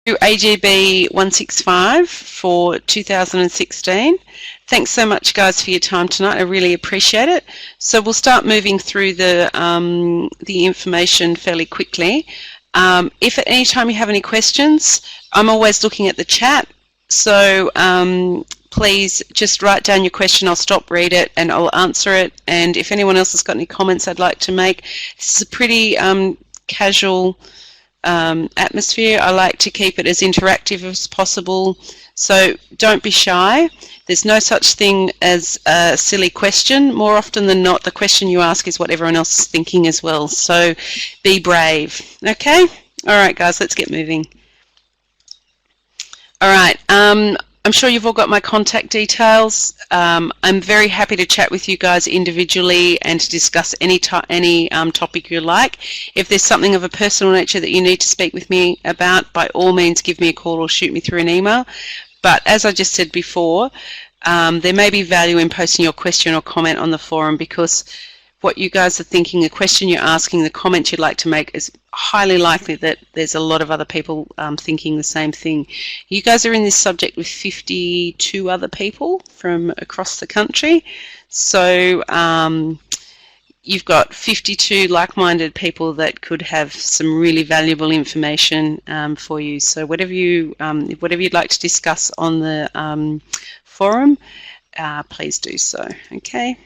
AGB165 for 2016. Thanks so much, guys, for your time tonight. I really appreciate it. So we'll start moving through the information fairly quickly. If at any time you have any questions, I'm always looking at the chat. So please just write down your question. I'll stop, read it, and I'll answer it. And if anyone else has got any comments I'd like to make, this is a pretty casual atmosphere. I like to keep it as interactive as possible, so don't be shy. There's no such thing as a silly question. More often than not, the question you ask is what everyone else is thinking as well, so be brave. Okay? Alright guys, let's get moving. Alright, I'm sure you've all got my contact details. I'm very happy to chat with you guys individually and to discuss any topic you like. If there's something of a personal nature that you need to speak with me about, by all means give me a call or shoot me through an email. But as I just said before, there may be value in posting your question or comment on the forum, because what you guys are thinking, the question you're asking, the comment you'd like to make, is highly likely that there's a lot of other people thinking the same thing. You guys are in this subject with 52 other people from across the country, so you've got 52 like-minded people that could have some really valuable information for you. So whatever you'd like to discuss on the forum, please do so. Okay.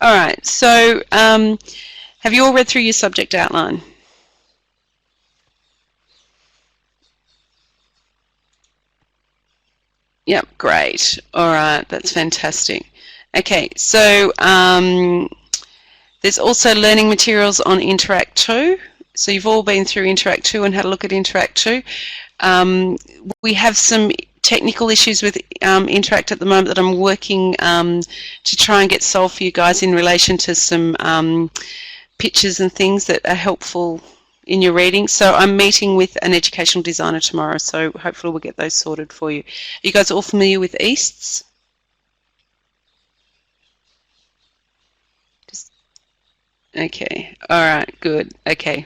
All right, so have you all read through your subject outline? Yep, great. All right, that's fantastic. Okay, so there's also learning materials on Interact 2. So you've all been through Interact 2 and had a look at Interact 2. We have some technical issues with Interact at the moment that I'm working to try and get solved for you guys in relation to some pictures and things that are helpful in your reading. So I'm meeting with an educational designer tomorrow, so hopefully we'll get those sorted for you. Are you guys all familiar with EASTs? Okay, all right, good. Okay.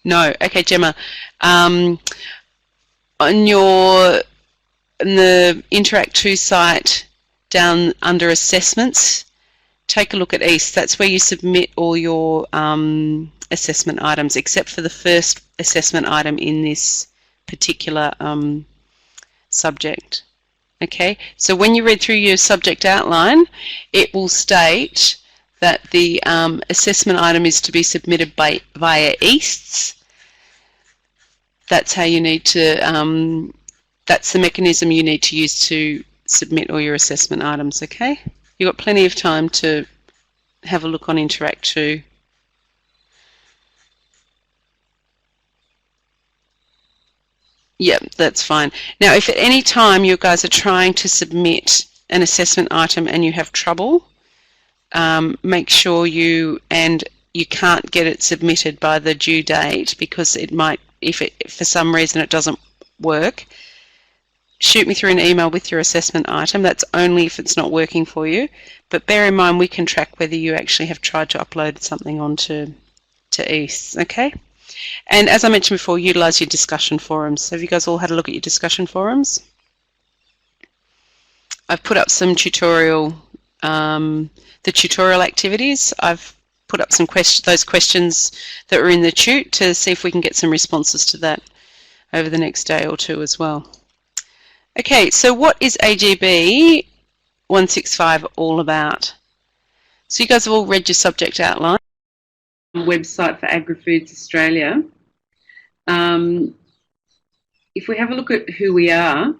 No, okay, Gemma. On the Interact 2 site, down under assessments, take a look at EAST. That's where you submit all your assessment items, except for the first assessment item in this particular subject. Okay, so when you read through your subject outline, it will state that the assessment item is to be submitted via EASTs. That's how you need to, that's the mechanism you need to use to submit all your assessment items, okay? You've got plenty of time to have a look on Interact 2. Yep, that's fine. Now, if at any time you guys are trying to submit an assessment item and you have trouble, make sure you can't get it submitted by the due date, because it might, if for some reason it doesn't work, shoot me through an email with your assessment item. That's only if it's not working for you. But bear in mind, we can track whether you actually have tried to upload something onto EAST, okay? And as I mentioned before, utilise your discussion forums. Have you guys all had a look at your discussion forums? I've put up some tutorial, the tutorial activities. I've put up some those questions that were in the tute to see if we can get some responses to that over the next day or two as well. Okay, so what is AGB 165 all about? So you guys have all read your subject outline. Website for Agri-Foods Australia. If we have a look at who we are,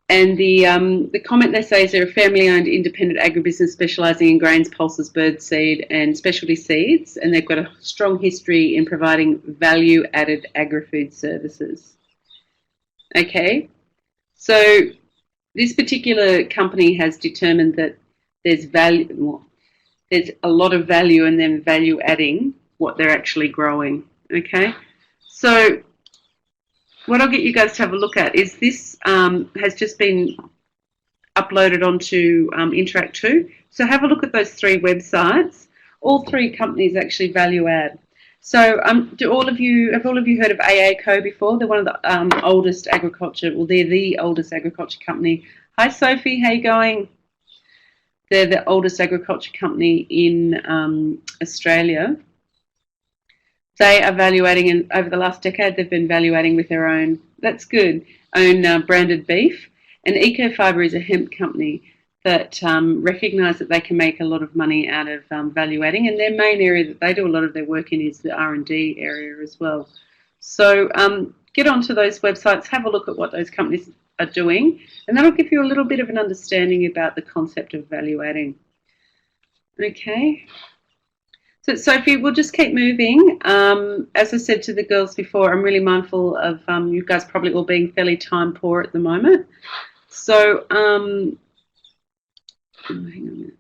and the comment they say is they're a family-owned independent agribusiness specialising in grains, pulses, birdseed and specialty seeds, and they've got a strong history in providing value-added agri-food services. Okay, so this particular company has determined that there's a lot of value in them value adding what they're actually growing. Okay, so what I'll get you guys to have a look at is this has just been uploaded onto Interact 2. So have a look at those three websites. All three companies actually value add. So, have all of you heard of AACO before? They're one of the oldest agriculture. Well, they're the oldest agriculture company. Hi, Sophie. How you going? They're the oldest agriculture company in Australia. They are valuating, and over the last decade, they've been valuating with their own. That's good. Own branded beef. And Ecofibre is a hemp company that recognise that they can make a lot of money out of valuating, and their main area that they do a lot of their work in is the R&D area as well. So get onto those websites, have a look at what those companies are doing, and that'll give you a little bit of an understanding about the concept of valuating. Okay. So, Sophie, we'll just keep moving. As I said to the girls before, I'm really mindful of you guys probably all being fairly time poor at the moment. So, hang on a minute.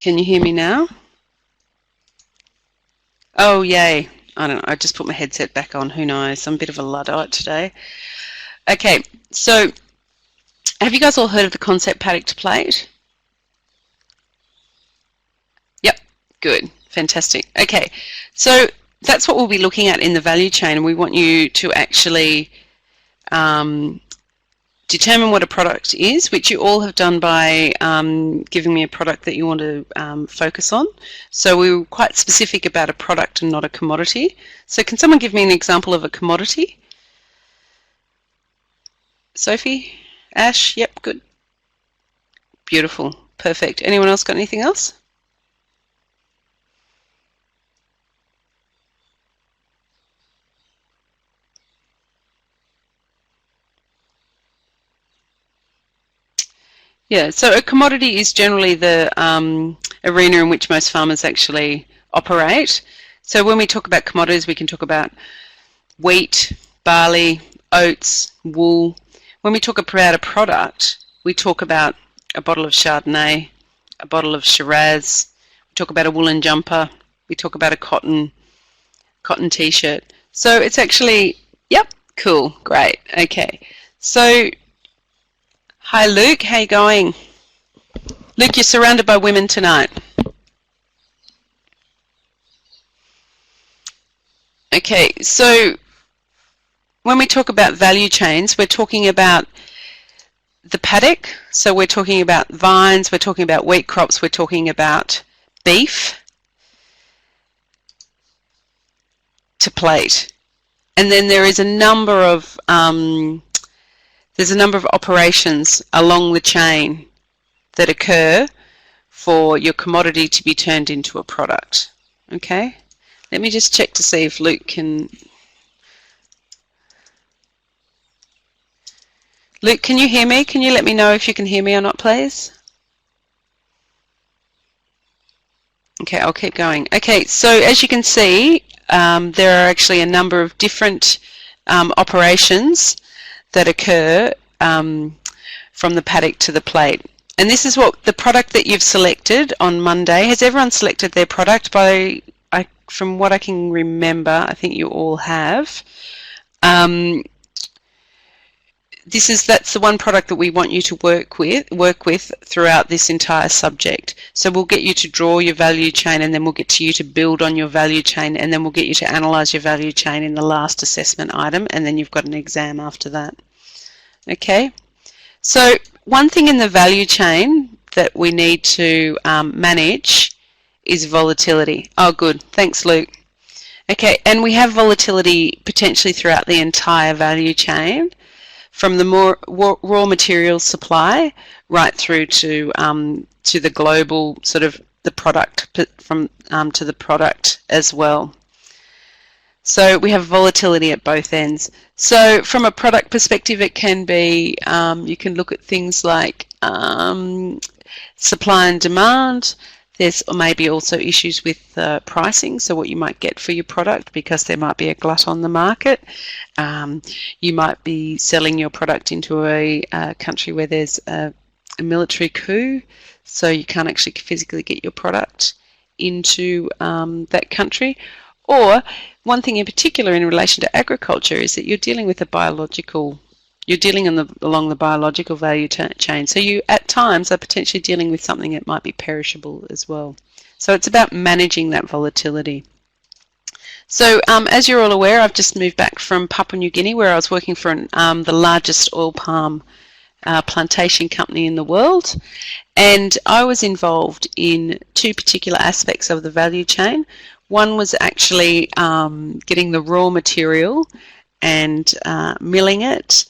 Can you hear me now? Oh, yay. I don't know. I just put my headset back on. Who knows? I'm a bit of a Luddite today. Okay, so have you guys all heard of the concept paddock to plate? Yep, good. Fantastic. Okay, so that's what we'll be looking at in the value chain, and we want you to actually determine what a product is, which you all have done by giving me a product that you want to focus on. So we were quite specific about a product and not a commodity. So can someone give me an example of a commodity? Sophie? Ash? Yep, good. Beautiful. Perfect. Anyone else got anything else? Yeah, so a commodity is generally the arena in which most farmers actually operate. So when we talk about commodities, we can talk about wheat, barley, oats, wool. When we talk about a product, we talk about a bottle of Chardonnay, a bottle of Shiraz, we talk about a woolen jumper, we talk about a cotton t-shirt. So it's actually, yep, cool, great, okay. So hi Luke, how you going? Luke, you're surrounded by women tonight. Okay, so when we talk about value chains, we're talking about the paddock, so we're talking about vines, we're talking about wheat crops, we're talking about beef to plate. And then there is a number of operations along the chain that occur for your commodity to be turned into a product. Okay, let me just check to see if Luke can. Luke, can you hear me? Can you let me know if you can hear me or not, please? Okay, I'll keep going. Okay, so as you can see, there are actually a number of different operations that occur from the paddock to the plate. And this is what the product that you've selected on Monday. Has everyone selected their product? From what I can remember, I think you all have. that's the one product that we want you to work with throughout this entire subject. So we'll get you to draw your value chain, and then we'll get to you to build on your value chain, and then we'll get you to analyze your value chain in the last assessment item, and then you've got an exam after that. Okay, so one thing in the value chain that we need to manage is volatility. Oh, good, thanks, Luke. Okay, and we have volatility potentially throughout the entire value chain, from the more raw materials supply right through to the global sort of the product to the product as well. So we have volatility at both ends. So from a product perspective, it can be you can look at things like supply and demand. There's maybe also issues with pricing, so what you might get for your product, because there might be a glut on the market. You might be selling your product into a country where there's a military coup, so you can't actually physically get your product into that country. Or one thing in particular in relation to agriculture is that you're dealing with you're dealing along the biological value chain. So you, at times, are potentially dealing with something that might be perishable as well. So it's about managing that volatility. So as you're all aware, I've just moved back from Papua New Guinea, where I was working for the largest oil palm plantation company in the world. And I was involved in two particular aspects of the value chain. One was actually getting the raw material and milling it,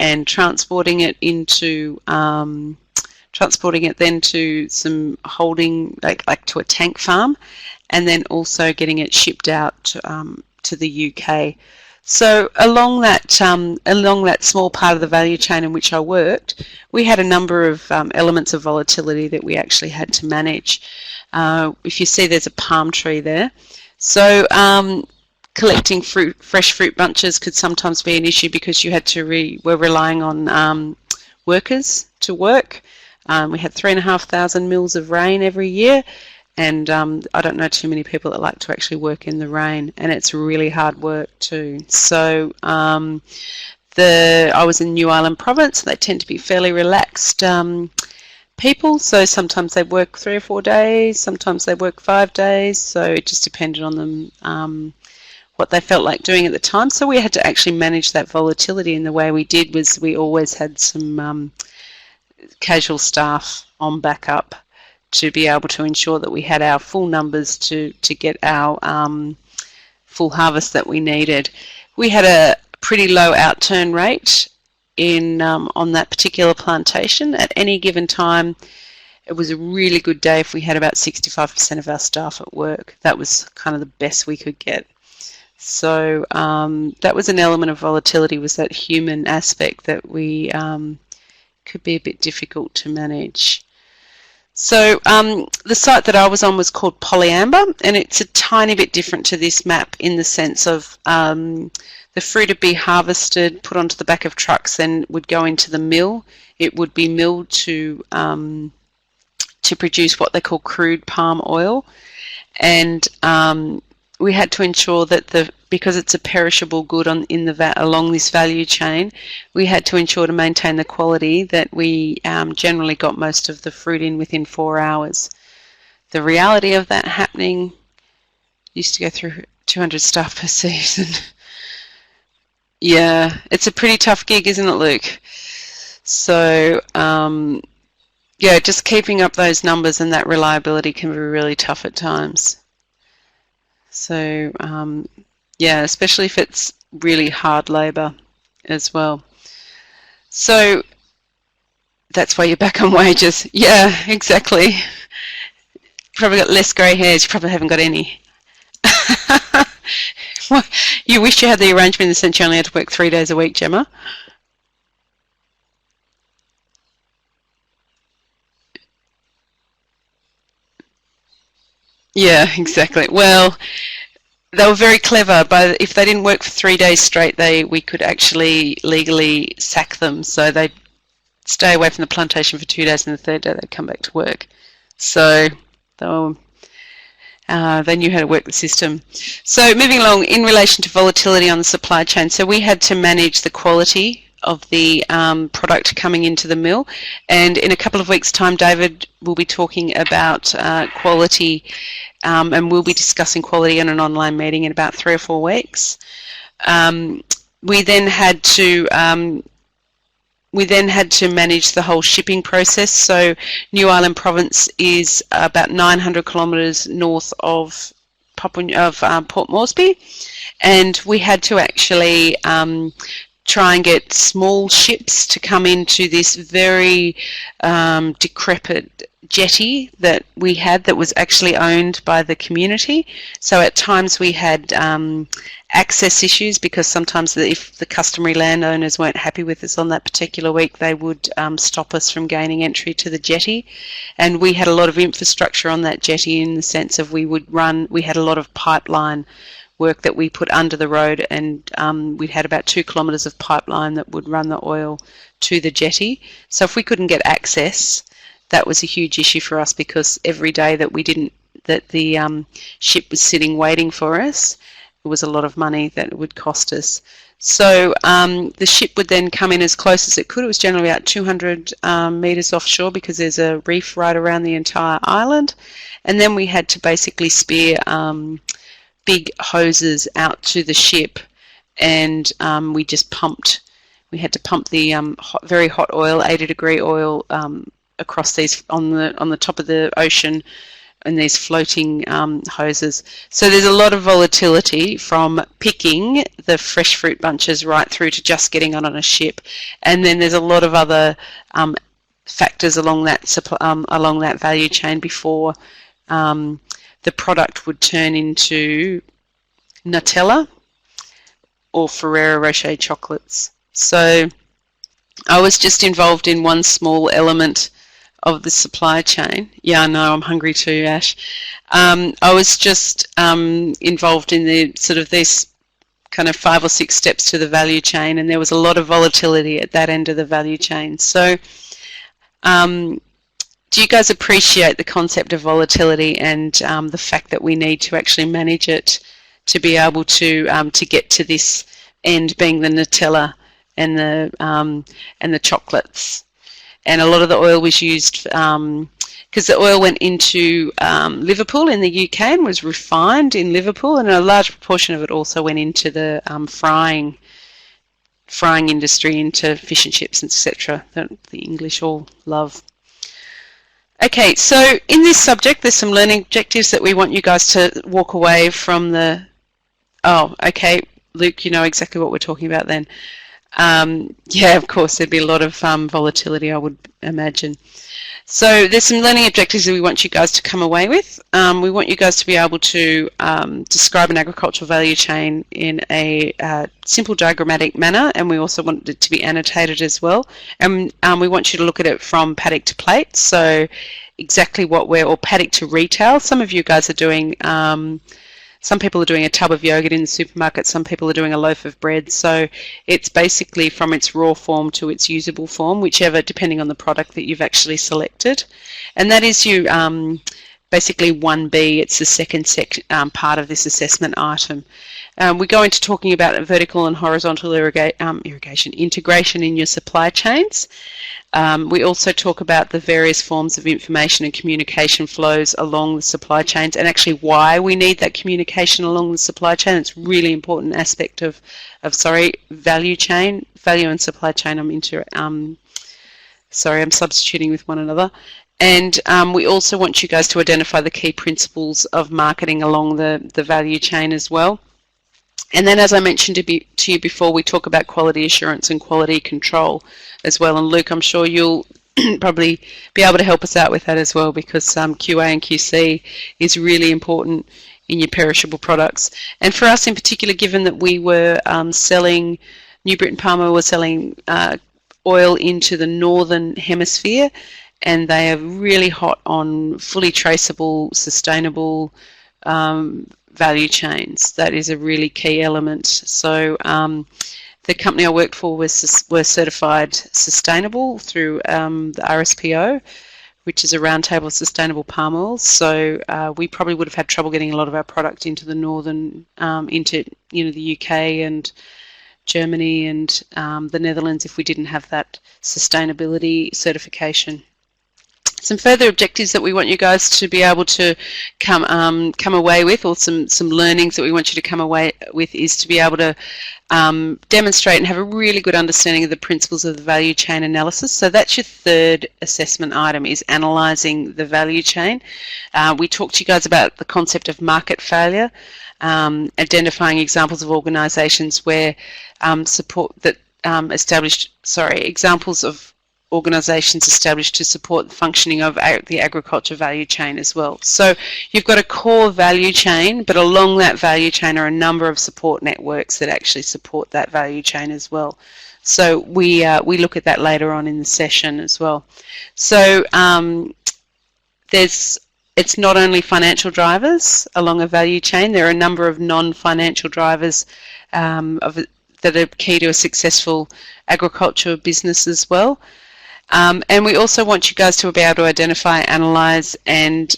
and transporting it then to some holding, like to a tank farm, and then also getting it shipped out to the UK. So along that small part of the value chain in which I worked, we had a number of elements of volatility that we actually had to manage. If you see, there's a palm tree there. So collecting fresh fruit bunches could sometimes be an issue, because you had to were relying on workers to work. We had 3,500 mils of rain every year, and I don't know too many people that like to actually work in the rain, and it's really hard work too. So I was in New Ireland province. They tend to be fairly relaxed people, so sometimes they work 3 or 4 days, sometimes they work 5 days, so it just depended on them what they felt like doing at the time. So we had to actually manage that volatility, and the way we did was we always had some casual staff on backup to be able to ensure that we had our full numbers to get our full harvest that we needed. We had a pretty low outturn rate on that particular plantation. At any given time, it was a really good day if we had about 65% of our staff at work. That was kind of the best we could get. So that was an element of volatility, was that human aspect that we could be a bit difficult to manage. So the site that I was on was called Polyamber, and it's a tiny bit different to this map in the sense of the fruit would be harvested, put onto the back of trucks, then would go into the mill. It would be milled to produce what they call crude palm oil, and we had to ensure that because it's a perishable good along this value chain, we had to ensure to maintain the quality that we generally got most of the fruit in within 4 hours. The reality of that happening, used to go through 200 staff per season. Yeah, it's a pretty tough gig, isn't it, Luke? So yeah, just keeping up those numbers and that reliability can be really tough at times. So yeah, especially if it's really hard labour as well. So that's why you're back on wages. Yeah, exactly. You probably got less grey hairs. You probably haven't got any. You wish you had the arrangement in the sense you only had to work 3 days a week, Gemma. Yeah, exactly. Well, they were very clever, but if they didn't work for 3 days straight, we could actually legally sack them. So they'd stay away from the plantation for 2 days, and the third day they'd come back to work. So they knew how to work the system. So moving along, in relation to volatility on the supply chain, so we had to manage the quality product coming into the mill. And in a couple of weeks' time, David will be talking about quality, and we'll be discussing quality in an online meeting in about 3 or 4 weeks. We then had to manage the whole shipping process. So New Ireland Province is about 900 kilometres north of Port Moresby, and we had to actually try and get small ships to come into this very decrepit jetty that we had that was actually owned by the community. So at times we had access issues, because sometimes if the customary landowners weren't happy with us on that particular week, they would stop us from gaining entry to the jetty. And we had a lot of infrastructure on that jetty, in the sense of we had a lot of pipeline work that we put under the road, and we had about 2 kilometres of pipeline that would run the oil to the jetty. So if we couldn't get access, that was a huge issue for us, because every day that the ship was sitting waiting for us, it was a lot of money that it would cost us. So the ship would then come in as close as it could. It was generally about 200 metres offshore, because there's a reef right around the entire island. And then we had to basically spear big hoses out to the ship, and we had to pump the very hot oil, 80-degree oil, across these on the top of the ocean, and these floating hoses. So there's a lot of volatility from picking the fresh fruit bunches right through to just getting on a ship, and then there's a lot of other factors along that value chain before the product would turn into Nutella or Ferrero Rocher chocolates. So I was just involved in one small element of the supply chain. Yeah, I know, I'm hungry too, Ash. I was just involved in these kind of 5 or 6 steps to the value chain, and there was a lot of volatility at that end of the value chain. So do you guys appreciate the concept of volatility and the fact that we need to actually manage it to be able to get to this end, being the Nutella and the chocolates? And a lot of the oil was used because the oil went into Liverpool in the UK and was refined in Liverpool, and a large proportion of it also went into the frying industry, into fish and chips, etc. that the English all love. Okay, so in this subject, there's some learning objectives that we want you guys to walk away from the... Oh, okay, Luke, you know exactly what we're talking about then. Yeah, of course, there'd be a lot of volatility, I would imagine. So there's some learning objectives that we want you guys to come away with. We want you guys to be able to describe an agricultural value chain in a simple diagrammatic manner, and we also want it to be annotated as well. And we want you to look at it from paddock to plate, so exactly or paddock to retail. Some of you guys are doing... some people are doing a tub of yogurt in the supermarket, some people are doing a loaf of bread. So it's basically from its raw form to its usable form, whichever, depending on the product that you've actually selected. And that is basically 1B, it's the second part of this assessment item. We go into talking about vertical and horizontal irrigation integration in your supply chains. We also talk about the various forms of information and communication flows along the supply chains, and actually why we need that communication along the supply chain. It's a really important aspect of value chain, value and supply chain. I'm substituting with one another. And we also want you guys to identify the key principles of marketing along the value chain as well. And then, as I mentioned to you before, we talk about quality assurance and quality control as well. And Luke, I'm sure you'll probably be able to help us out with that as well, because QA and QC is really important in your perishable products. And for us in particular, given that we were selling, New Britain Palmer was selling oil into the northern hemisphere, and they are really hot on fully traceable, sustainable value chains. That is a really key element. So the company I worked for were certified sustainable through the RSPO, which is a roundtable of sustainable palm oils. So we probably would have had trouble getting a lot of our product into the northern, into the UK and Germany and the Netherlands if we didn't have that sustainability certification. Some further objectives that we want you guys to be able to come away with, or some learnings that we want you to come away with, is to be able to demonstrate and have a really good understanding of the principles of the value chain analysis. So that's your third assessment item, is analysing the value chain. We talked to you guys about the concept of market failure, identifying examples of organisations where examples of organisations established to support the functioning of the agriculture value chain as well. So you've got a core value chain, but along that value chain are a number of support networks that actually support that value chain as well. So we look at that later on in the session as well. So it's not only financial drivers along a value chain, there are a number of non-financial drivers that are key to a successful agriculture business as well. And we also want you guys to be able to identify, analyse and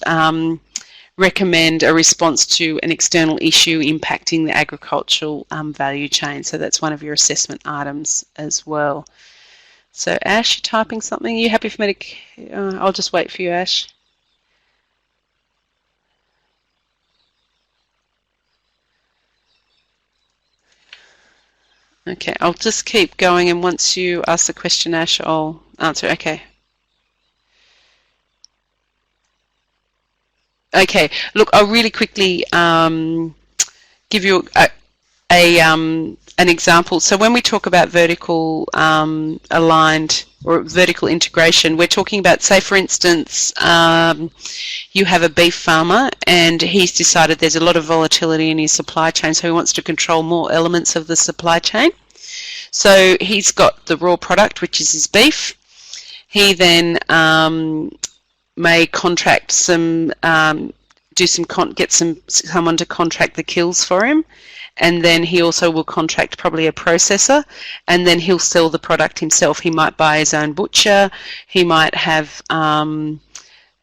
recommend a response to an external issue impacting the agricultural value chain. So that's one of your assessment items as well. So Ash, you're typing something. Are you happy for me to... I'll just wait for you, Ash. Okay, I'll just keep going, and once you ask the question, Ash, I'll answer. Okay. Okay, look, I'll really quickly give you an example. So when we talk about vertical aligned or vertical integration, we're talking about, say for instance, you have a beef farmer and he's decided there's a lot of volatility in his supply chain, so he wants to control more elements of the supply chain. So he's got the raw product, which is his beef. He then may contract some, get someone to contract the kills for him, and then he also will contract probably a processor, and then he'll sell the product himself. He might buy his own butcher. He might have,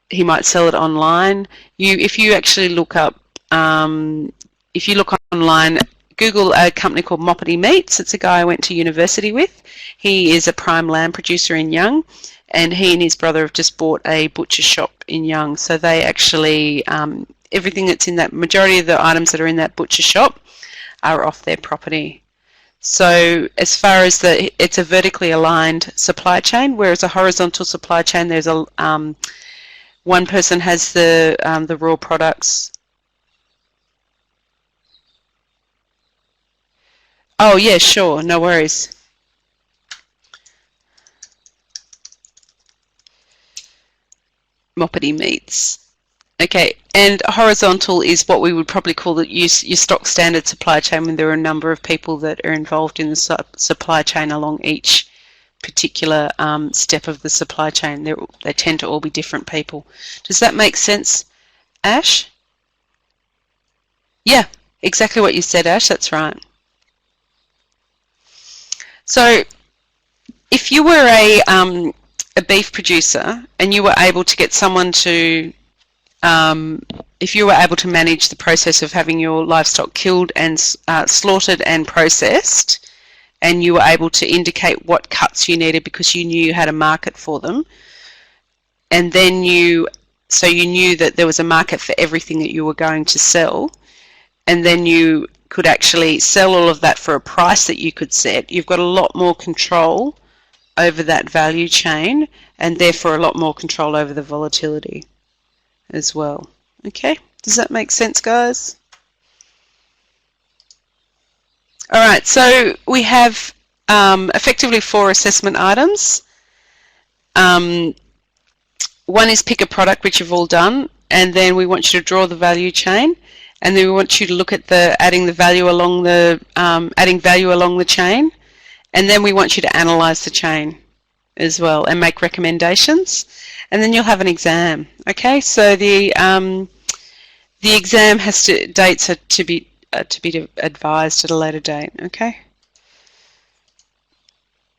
he might sell it online. If you actually look up, if you look online, Google a company called Moppity Meats. It's a guy I went to university with. He is a prime lamb producer in Young, and he and his brother have just bought a butcher shop in Young. So they actually, everything that's in that, majority of the items that are in that butcher shop are off their property. So as far as it's a vertically aligned supply chain, whereas a horizontal supply chain, there's a one person has the raw products. Oh yeah, sure, no worries. Moppity Meats. Okay, and horizontal is what we would probably call your stock standard supply chain, when there are a number of people that are involved in the supply chain along each particular step of the supply chain. They tend to all be different people. Does that make sense, Ash? Yeah, exactly what you said, Ash, that's right. So if you were a beef producer and you were able to get someone to, if you were able to manage the process of having your livestock killed and slaughtered and processed, and you were able to indicate what cuts you needed because you knew you had a market for them, and then so you knew that there was a market for everything that you were going to sell, and then you could actually sell all of that for a price that you could set, you've got a lot more control over that value chain, and therefore a lot more control over the volatility as well. Okay, does that make sense, guys? All right, so we have effectively 4 assessment items. One is pick a product, which you've all done, and then we want you to draw the value chain, and then we want you to look at adding value along the chain, and then we want you to analyse the chain as well and make recommendations, and then you'll have an exam. Okay, so the exam dates are to be advised at a later date. Okay.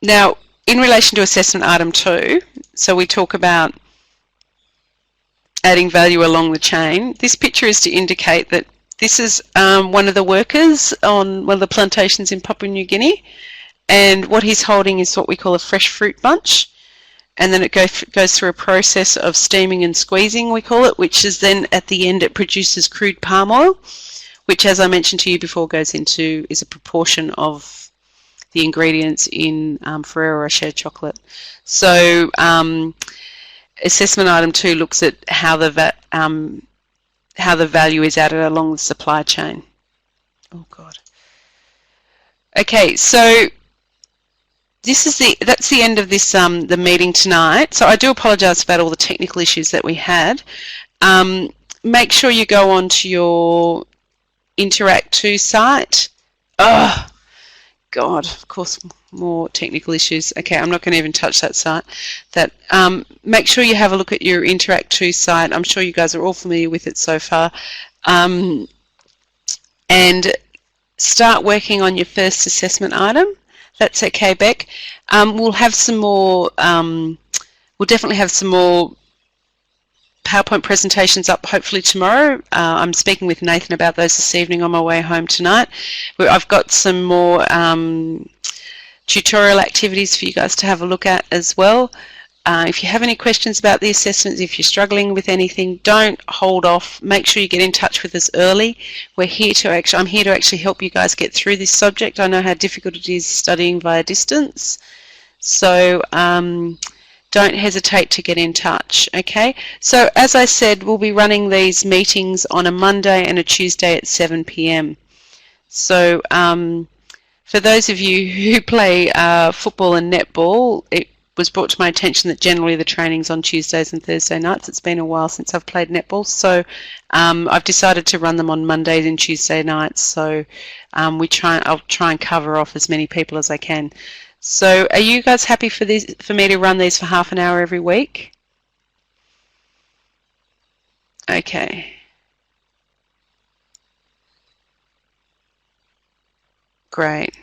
Now, in relation to assessment item 2, so we talk about adding value along the chain. This picture is to indicate that This is one of the workers on one of the plantations in Papua New Guinea, and what he's holding is what we call a fresh fruit bunch, and then it goes through a process of steaming and squeezing, we call it, which is then at the end it produces crude palm oil, which, as I mentioned to you before, is a proportion of the ingredients in Ferrero Rocher chocolate. So assessment item 2 looks at how the value is added along the supply chain. Oh God. Okay, so that's the end of this the meeting tonight. So I do apologise about all the technical issues that we had. Make sure you go on to your Interact 2 site. Oh God, of course, more technical issues. Okay, I'm not going to even touch that site. Make sure you have a look at your Interact 2 site. I'm sure you guys are all familiar with it so far. And start working on your first assessment item. That's okay, Beck. We'll have some more, we'll definitely have some more PowerPoint presentations up hopefully tomorrow. I'm speaking with Nathan about those this evening on my way home tonight. I've got some more tutorial activities for you guys to have a look at as well. If you have any questions about the assessments, if you're struggling with anything, don't hold off. Make sure you get in touch with us early. I'm here to actually help you guys get through this subject. I know how difficult it is studying via distance. So don't hesitate to get in touch, okay? So as I said, we'll be running these meetings on a Monday and a Tuesday at 7 p.m. So for those of you who play football and netball, it was brought to my attention that generally the training's on Tuesdays and Thursday nights. It's been a while since I've played netball, so I've decided to run them on Mondays and Tuesday nights. So I'll try and cover off as many people as I can. So are you guys happy for me to run these for half an hour every week? Okay. Great.